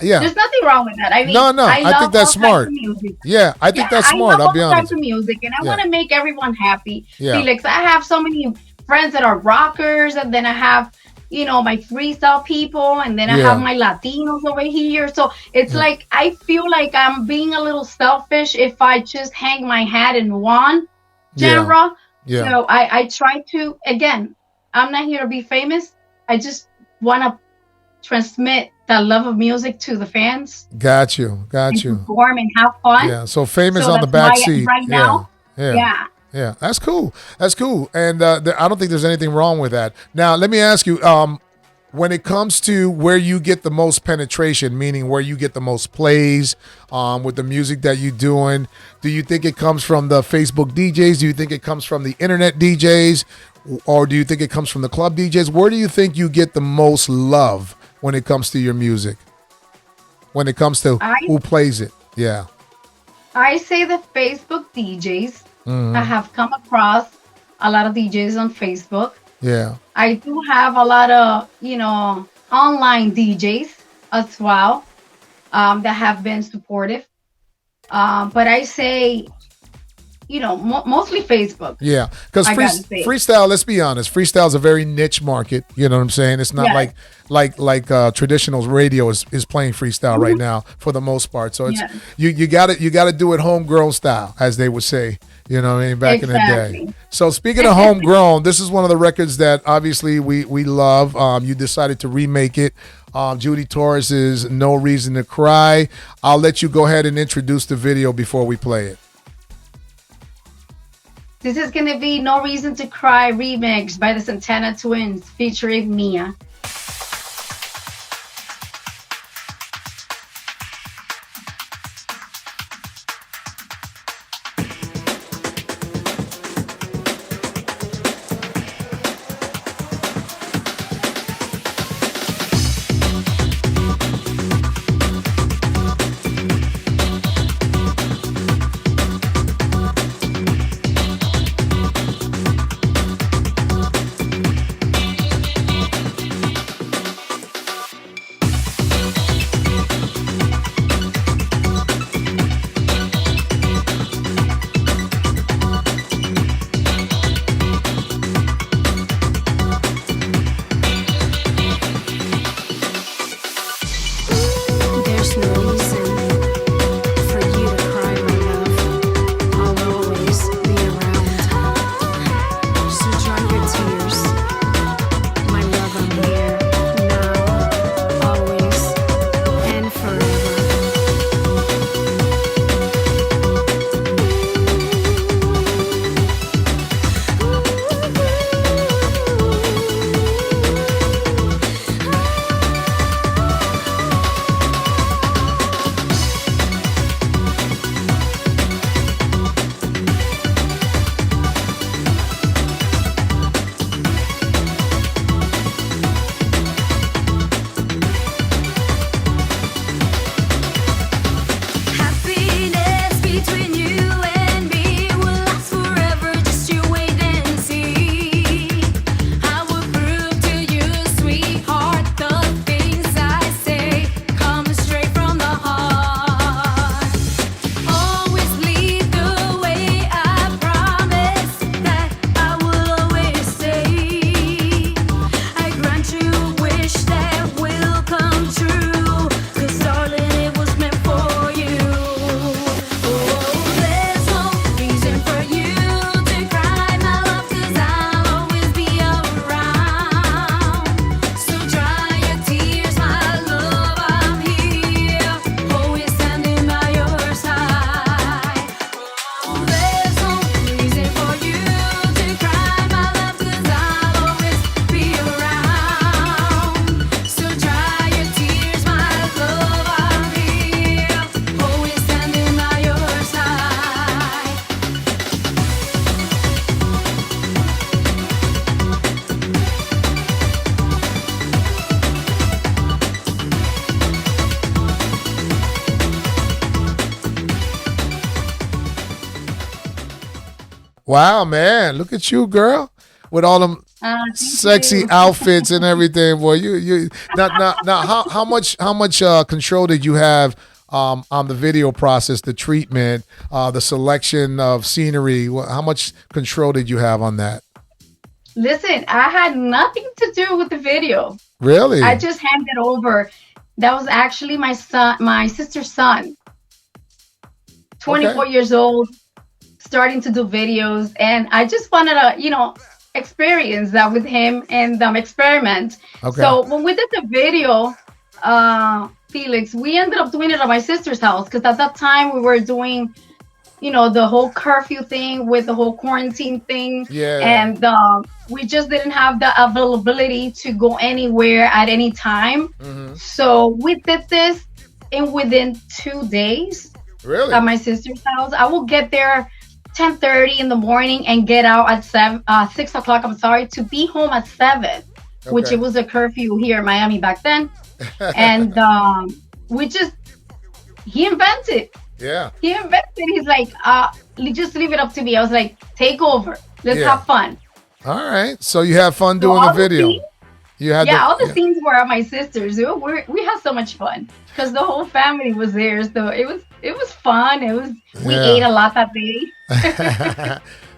Speaker 3: Yeah.
Speaker 4: There's nothing wrong with that. I mean,
Speaker 3: No, I
Speaker 4: love
Speaker 3: think that's
Speaker 4: all types
Speaker 3: smart.
Speaker 4: of music.
Speaker 3: Yeah, I think that's
Speaker 4: I
Speaker 3: smart.
Speaker 4: love
Speaker 3: I'll be
Speaker 4: all
Speaker 3: honest.
Speaker 4: types of music, and I
Speaker 3: Yeah.
Speaker 4: want to make everyone happy.
Speaker 3: Yeah.
Speaker 4: Felix, I have so many friends that are rockers, and then I have, my freestyle people, and then I
Speaker 3: Yeah.
Speaker 4: have my Latinos over here. So it's like I feel like I'm being a little selfish if I just hang my hat in one
Speaker 3: Yeah.
Speaker 4: genre.
Speaker 3: Yeah.
Speaker 4: So I try to, again, I'm not here to be famous. I just want to transmit that love of music to the fans
Speaker 3: Got you.
Speaker 4: and
Speaker 3: Got you.
Speaker 4: perform and have fun.
Speaker 3: Yeah. So famous
Speaker 4: So
Speaker 3: on the
Speaker 4: that's
Speaker 3: back
Speaker 4: why
Speaker 3: seat.
Speaker 4: right
Speaker 3: Yeah.
Speaker 4: now,
Speaker 3: Yeah.
Speaker 4: yeah.
Speaker 3: Yeah. That's cool. That's cool. And I don't think there's anything wrong with that. Now, let me ask you, when it comes to where you get the most penetration, meaning where you get the most plays with the music that you're doing, do you think it comes from the Facebook DJs? Do you think it comes from the internet DJs? Or do you think it comes from the club DJs? Where do you think you get the most love when it comes to your music? When it comes to who plays it? Yeah.
Speaker 4: I say the Facebook DJs.
Speaker 3: Mm-hmm.
Speaker 4: I have come across a lot of DJs on Facebook.
Speaker 3: Yeah.
Speaker 4: I do have a lot of, online DJs as well that have been supportive. But I say, mostly Facebook.
Speaker 3: Yeah, because
Speaker 4: I gotta say.
Speaker 3: freestyle. Let's be honest, freestyle is a very niche market. You know what I'm saying? It's not
Speaker 4: Yeah.
Speaker 3: like traditional radio is playing freestyle right now for the most part. So it's
Speaker 4: Yeah.
Speaker 3: you got to do it homegrown style, as they would say. You know what I mean? Back in the day.
Speaker 4: Exactly.
Speaker 3: So speaking of homegrown, this is one of the records that obviously we love. You decided to remake it. Judy Torres's "No Reason to Cry." I'll let you go ahead and introduce the video before we play it.
Speaker 4: This is going to be No Reason to Cry remix by the Santana Twins featuring Mia.
Speaker 3: Wow, man, look at you, girl, with all them
Speaker 4: Thank
Speaker 3: sexy
Speaker 4: you.
Speaker 3: outfits and everything. Boy, you now how much control did you have on the video process, the treatment, the selection of scenery? How much control did you have on that?
Speaker 4: Listen, I had nothing to do with the video. I
Speaker 3: Really?
Speaker 4: just handed over. That was actually my sister's son,
Speaker 3: Okay.
Speaker 4: 24 years old, starting to do videos, and I just wanted to, experience that with him and experiment.
Speaker 3: Okay.
Speaker 4: So when we did the video, Felix, we ended up doing it at my sister's house because at that time we were doing, the whole curfew thing with the whole quarantine thing,
Speaker 3: Yeah.
Speaker 4: and we just didn't have the availability to go anywhere at any time.
Speaker 3: Hmm.
Speaker 4: So we did this in within 2 days
Speaker 3: Really?
Speaker 4: at my sister's house. I will get there 10:30 in the morning and get out at 6 o'clock. I'm sorry, to be home at 7, which
Speaker 3: Okay.
Speaker 4: it was a curfew here in Miami back then. And we just he invented.
Speaker 3: Yeah.
Speaker 4: He invented. He's like, just leave it up to me. I was like, take over. Let's
Speaker 3: Yeah.
Speaker 4: have fun.
Speaker 3: All right. So you had fun
Speaker 4: So
Speaker 3: doing the
Speaker 4: all the
Speaker 3: video.
Speaker 4: scenes,
Speaker 3: You had
Speaker 4: yeah, all the
Speaker 3: yeah.
Speaker 4: scenes were at my sister's. We had so much fun because the whole family was there. So it was fun. We
Speaker 3: Yeah.
Speaker 4: ate a lot that day.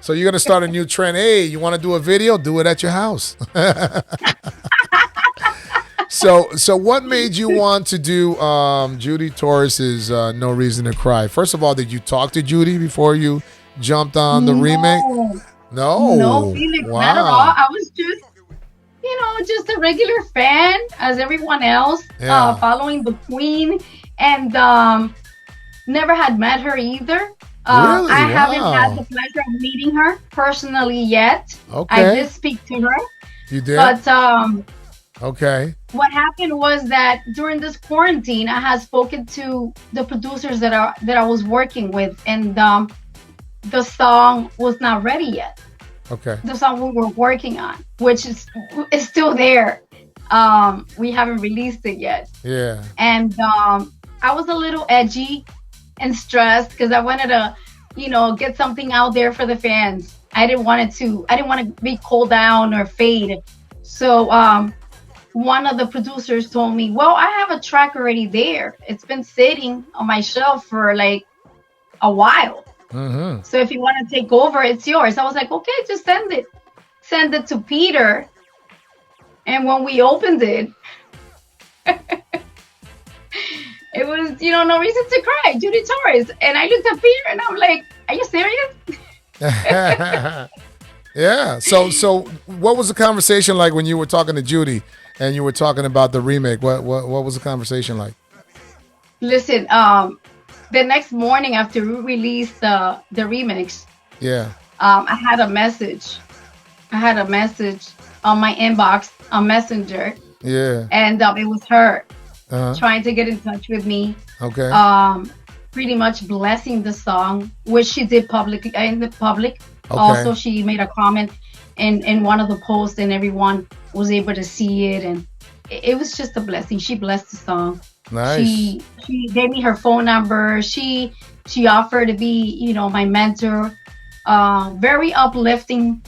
Speaker 3: So you're gonna start a new trend. Hey, you want to do a video? Do it at your house. So what made you want to do Judy Torres's "No Reason to Cry"? First of all, did you talk to Judy before you jumped on the remake?
Speaker 4: No,
Speaker 3: No.
Speaker 4: no, Felix, not at all.
Speaker 3: Wow.
Speaker 4: I was just a regular fan as everyone else,
Speaker 3: Yeah.
Speaker 4: following the Queen, and never had met her either.
Speaker 3: Really?
Speaker 4: I haven't
Speaker 3: Wow.
Speaker 4: had the pleasure of meeting her personally yet. I
Speaker 3: Okay.
Speaker 4: did speak to her,
Speaker 3: You did?
Speaker 4: but
Speaker 3: Okay.
Speaker 4: what happened was that during this quarantine, I had spoken to the producers that I was working with, and the song was not ready yet.
Speaker 3: Okay.
Speaker 4: The song we were working on, which is still there. We haven't released it yet,
Speaker 3: Yeah.
Speaker 4: and I was a little edgy and stressed because I wanted to, get something out there for the fans. I didn't want to be cooled down or fade. So one of the producers told me, "Well, I have a track already there. It's been sitting on my shelf for like a while.
Speaker 3: Mm-hmm.
Speaker 4: So if you want to take over, it's yours." I was like, "Okay, just send it." Send it to Peter. And when we opened it, it was, No Reason to Cry, Judy Torres. And I looked at Peter and I'm like, "Are you serious?"
Speaker 3: Yeah. So what was the conversation like when you were talking to Judy and you were talking about the remake? What was the conversation like?
Speaker 4: Listen, the next morning after we released the remix,
Speaker 3: Yeah.
Speaker 4: I had a message. I had a message on my inbox on Messenger,
Speaker 3: Yeah.
Speaker 4: and it was her
Speaker 3: Uh-huh.
Speaker 4: trying to get in touch with me,
Speaker 3: Okay.
Speaker 4: pretty much blessing the song, which she did publicly in the public.
Speaker 3: Okay.
Speaker 4: Also, she made a comment in one of the posts, and everyone was able to see it, and it was just a blessing. She blessed the song.
Speaker 3: Nice.
Speaker 4: She gave me her phone number. She offered to be, my mentor. Very uplifting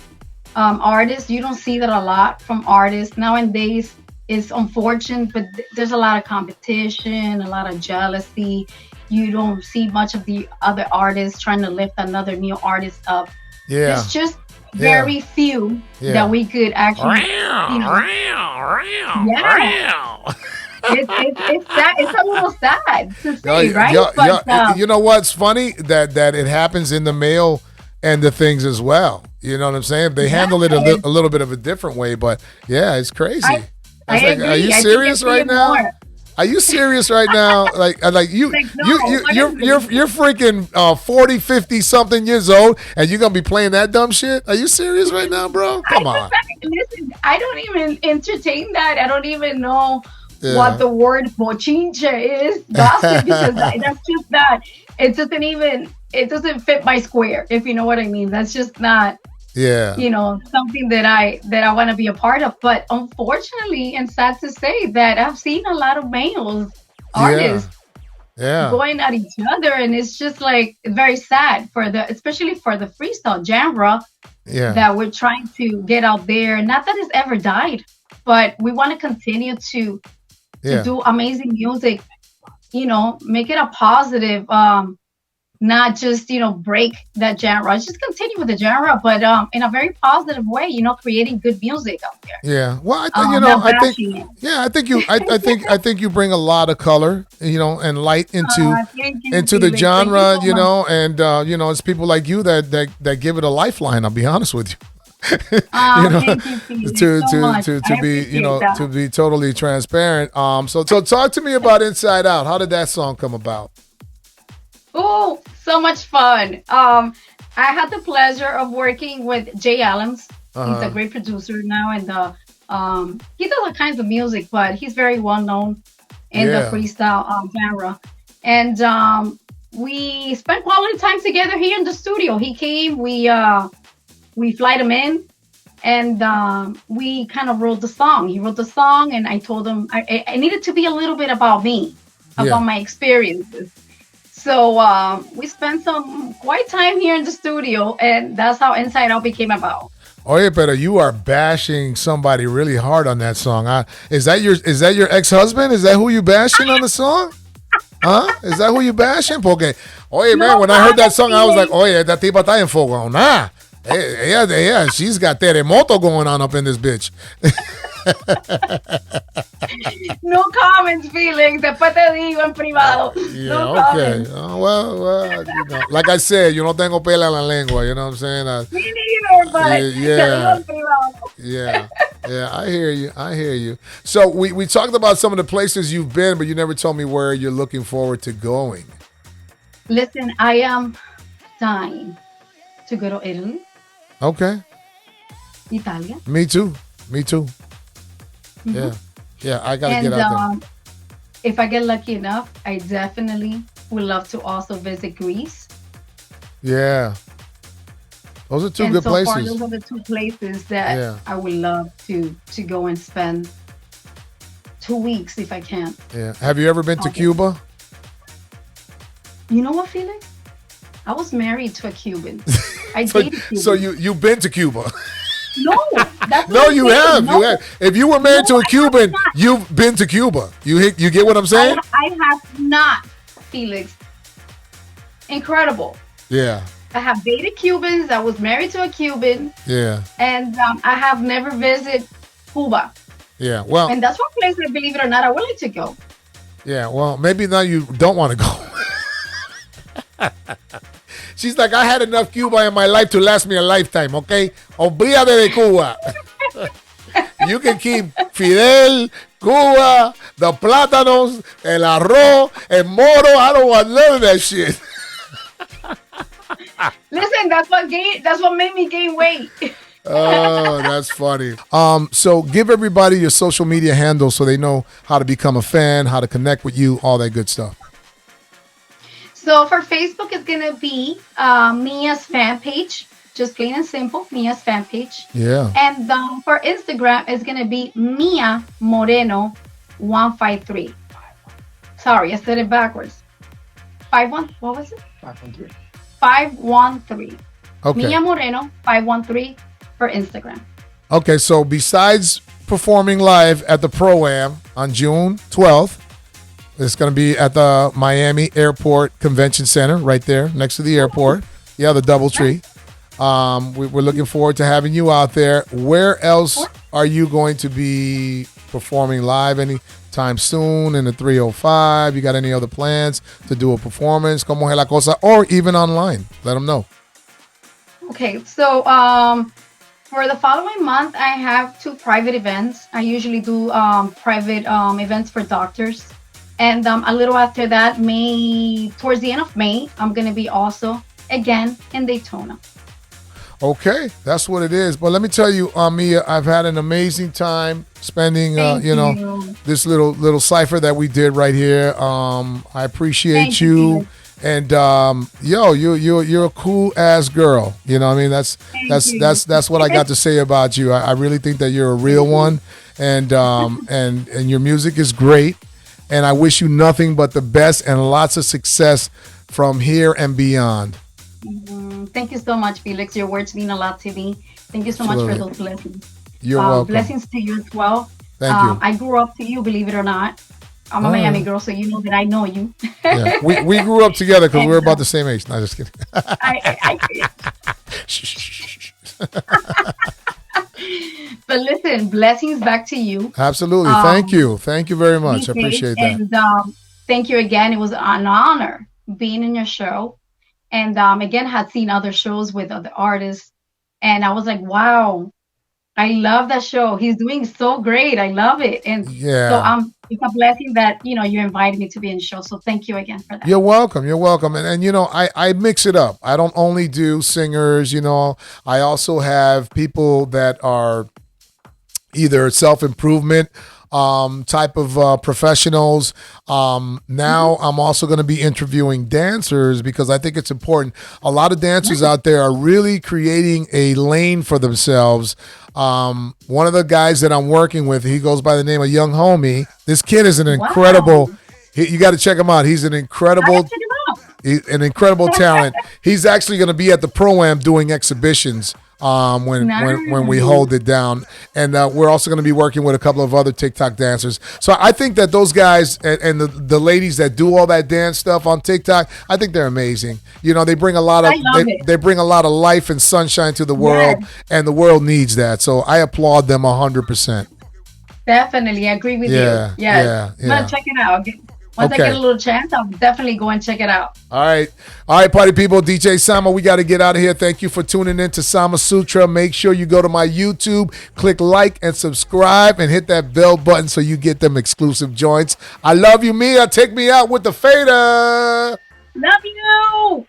Speaker 4: artist. You don't see that a lot from artists nowadays. It's unfortunate, but there's a lot of competition, a lot of jealousy. You don't see much of the other artists trying to lift another new artist up.
Speaker 3: Yeah.
Speaker 4: It's just very few
Speaker 3: Yeah.
Speaker 4: that we could actually, it's sad. It's a little sad to say, right? But
Speaker 3: you know what's funny? That it happens in the male end of things as well. You know what I'm saying? They handle it a little bit of a different way, but yeah, it's crazy.
Speaker 4: I
Speaker 3: It's like,
Speaker 4: agree.
Speaker 3: are you
Speaker 4: I think
Speaker 3: serious
Speaker 4: it's
Speaker 3: right
Speaker 4: even
Speaker 3: now?
Speaker 4: more.
Speaker 3: Are you serious right now? Like you,
Speaker 4: Like, no,
Speaker 3: you're freaking 40, 50 something years old, and you're gonna be playing that dumb shit? Are you serious right now, bro? Come on.
Speaker 4: Listen, I don't even entertain that. I don't even know
Speaker 3: Yeah.
Speaker 4: what the word bochincha is, gossip, because that's just not. It doesn't even. It doesn't fit my square, if you know what I mean. That's just not.
Speaker 3: Yeah.
Speaker 4: Something that I want to be a part of. But unfortunately, and sad to say, that I've seen a lot of males artists
Speaker 3: Yeah.
Speaker 4: going at each other, and it's just like very sad for the, especially for the freestyle genre
Speaker 3: Yeah.
Speaker 4: that we're trying to get out there. Not that it's ever died, but we want to continue to
Speaker 3: Yeah.
Speaker 4: do amazing music, make it a positive, not just, break that genre. Just continue with the genre, but in a very positive way, creating good music out there.
Speaker 3: Yeah. Well, I think
Speaker 4: Not
Speaker 3: I think
Speaker 4: bashing it.
Speaker 3: yeah, I think you bring a lot of color, and light
Speaker 4: Thank you,
Speaker 3: into the
Speaker 4: Felix. Thank you
Speaker 3: genre,
Speaker 4: so much.
Speaker 3: and it's people like you that give it a lifeline. I'll be honest with you. you know,
Speaker 4: Thank you, Felix,
Speaker 3: to
Speaker 4: so much.
Speaker 3: to
Speaker 4: I
Speaker 3: be
Speaker 4: appreciate that.
Speaker 3: to be totally transparent. So talk to me about Inside Out. How did that song come about?
Speaker 4: Oh, so much fun. I had the pleasure of working with Jay Adams. He's a
Speaker 3: Uh-huh.
Speaker 4: great producer now, and he does all kinds of music, but he's very well known in the
Speaker 3: Yeah.
Speaker 4: freestyle genre. And we spent quality time together here in the studio. He came, we flight him in, and we kind of wrote the song. He wrote the song, and I told him I needed to be a little bit about me,
Speaker 3: Yeah.
Speaker 4: about my experiences. So we spent some quite time here in the studio, and that's how Inside Out became about.
Speaker 3: Oye, pero you are bashing somebody really hard on that song. Is that your ex-husband? Is that who you bashing on the song? Huh? Is that who you bashing? Porque, oye, man,
Speaker 4: No,
Speaker 3: when I heard that song, I was like,
Speaker 4: Felix.
Speaker 3: oye, esta tipa está enfogonada. Yeah, she's got terremoto going on up in this bitch.
Speaker 4: No comments, Felix. Después te digo en privado.
Speaker 3: Yeah,
Speaker 4: No
Speaker 3: okay.
Speaker 4: comments.
Speaker 3: Well, like I said, yo no tengo pela en la lengua, you know what I'm saying?
Speaker 4: Me neither, but te
Speaker 3: Yeah.
Speaker 4: digo en privado.
Speaker 3: Yeah, I hear you. So we talked about some of the places you've been, but you never told me where you're looking forward to going.
Speaker 4: Listen, I am dying to go to Italy,
Speaker 3: Okay,
Speaker 4: Italia,
Speaker 3: me too. Yeah, I gotta
Speaker 4: and
Speaker 3: get out
Speaker 4: if I get lucky enough, I definitely would love to also visit Greece.
Speaker 3: there. Yeah, those are two
Speaker 4: And
Speaker 3: good
Speaker 4: so far,
Speaker 3: places.
Speaker 4: those are the two places that
Speaker 3: Yeah.
Speaker 4: I would love to go and spend 2 weeks if I can.
Speaker 3: Yeah, have you ever been to
Speaker 4: Okay.
Speaker 3: Cuba?
Speaker 4: You know what, Felix? I was married to a Cuban. I
Speaker 3: So,
Speaker 4: dated Cuban.
Speaker 3: so you've been to Cuba?
Speaker 4: No, that's
Speaker 3: No,
Speaker 4: what I'm
Speaker 3: you
Speaker 4: saying.
Speaker 3: have.
Speaker 4: No,
Speaker 3: You have. If you were married to
Speaker 4: No,
Speaker 3: a
Speaker 4: I have
Speaker 3: Cuban,
Speaker 4: not.
Speaker 3: you've been to Cuba. You get what I'm saying?
Speaker 4: I have not, Felix. Incredible.
Speaker 3: Yeah,
Speaker 4: I have dated Cubans. I was married to a Cuban,
Speaker 3: yeah,
Speaker 4: and I have never visited Cuba.
Speaker 3: yeah. Well,
Speaker 4: And that's one place that, believe it or not, I would like to go.
Speaker 3: yeah. Well, maybe now you don't want to go. She's like, I had enough Cuba in my life to last me a lifetime, okay? Olvídate de Cuba. You can keep Fidel, Cuba, the plátanos, el arroz, el moro. I don't want none of that shit.
Speaker 4: Listen, that's what made me gain weight.
Speaker 3: Oh, that's funny. So give everybody your social media handles so they know how to become a fan, how to connect with you, all that good stuff.
Speaker 4: So for Facebook, it's gonna be Mia's fan page, just plain and simple, Mia's fan page.
Speaker 3: Yeah.
Speaker 4: And for Instagram, it's gonna be Mia Moreno 153. Sorry, I said it backwards. 51. What was it? 513. 513.
Speaker 3: Okay.
Speaker 4: Mia Moreno 513 for Instagram.
Speaker 3: Okay, so besides performing live at the Pro-Am on June 12th, it's going to be at the Miami Airport Convention Center right there next to the airport. Yeah, the DoubleTree. We're looking forward to having you out there. Where else are you going to be performing live anytime soon in the 305? You got any other plans to do a performance? Como es la cosa? Or even online. Let them know.
Speaker 4: Okay, so for the following month, I have 2 private events. I usually do private events for doctors. And a little after that, towards the end of May, I'm going to be also, again, in Daytona.
Speaker 3: Okay, that's what it is. But let me tell you, Mia, I've had an amazing time spending,
Speaker 4: Thank
Speaker 3: you know,
Speaker 4: you.
Speaker 3: this little cipher that we did right here. I appreciate
Speaker 4: Thank
Speaker 3: you.
Speaker 4: you.
Speaker 3: And you're a cool ass girl. You know what I mean? That's
Speaker 4: you.
Speaker 3: that's what I got to say about you. I really think that you're a real one, and your music is great. and I wish you nothing but the best and lots of success from here and beyond.
Speaker 4: Thank you so much, Felix. Your words mean a lot to me. Thank you so much for
Speaker 3: Absolutely.
Speaker 4: those blessings.
Speaker 3: You're welcome.
Speaker 4: Blessings to you as well.
Speaker 3: Thank you.
Speaker 4: I grew up to you, believe it or not. I'm a Miami girl, so you know that I know you.
Speaker 3: Yeah. We grew up together because we're about the same age. No, just kidding.
Speaker 4: But listen, blessings back to you.
Speaker 3: Absolutely. Thank you. Thank you very much. I
Speaker 4: Be safe,
Speaker 3: appreciate that.
Speaker 4: and thank you again. It was an honor being in your show. And again, had seen other shows with other artists, and I was like, wow, I love that show. He's doing so great. I love it. And
Speaker 3: Yeah.
Speaker 4: so it's a blessing that you invited me to be in the show. So thank you again for that.
Speaker 3: You're welcome. You're welcome. And I mix it up. I don't only do singers, I also have people that are either self-improvement type of professionals. Now I'm also going to be interviewing dancers because I think it's important. A lot of dancers out there are really creating a lane for themselves. One of the guys that I'm working with, he goes by the name of Young Homie. This kid is an incredible. You got to check him out. He's an incredible. An incredible talent. He's actually going to be at the Pro-Am doing exhibitions when we hold it down. And we're also going to be working with a couple of other TikTok dancers. So I think that those guys and the ladies that do all that dance stuff on TikTok, I think they're amazing. They bring a lot of they bring a lot of life and sunshine to the world, and the world needs that. So I applaud them 100%.
Speaker 4: Definitely, I agree with you. Yeah. I'm gonna check it out. Once I get a little chance, I'll definitely go and check it out.
Speaker 3: All right, party people. DJ Sama, we got to get out of here. Thank you for tuning in to Sama Sutra. Make sure you go to my YouTube, click like and subscribe, and hit that bell button so you get them exclusive joints. I love you, Mia. Take me out with the fader.
Speaker 4: Love you.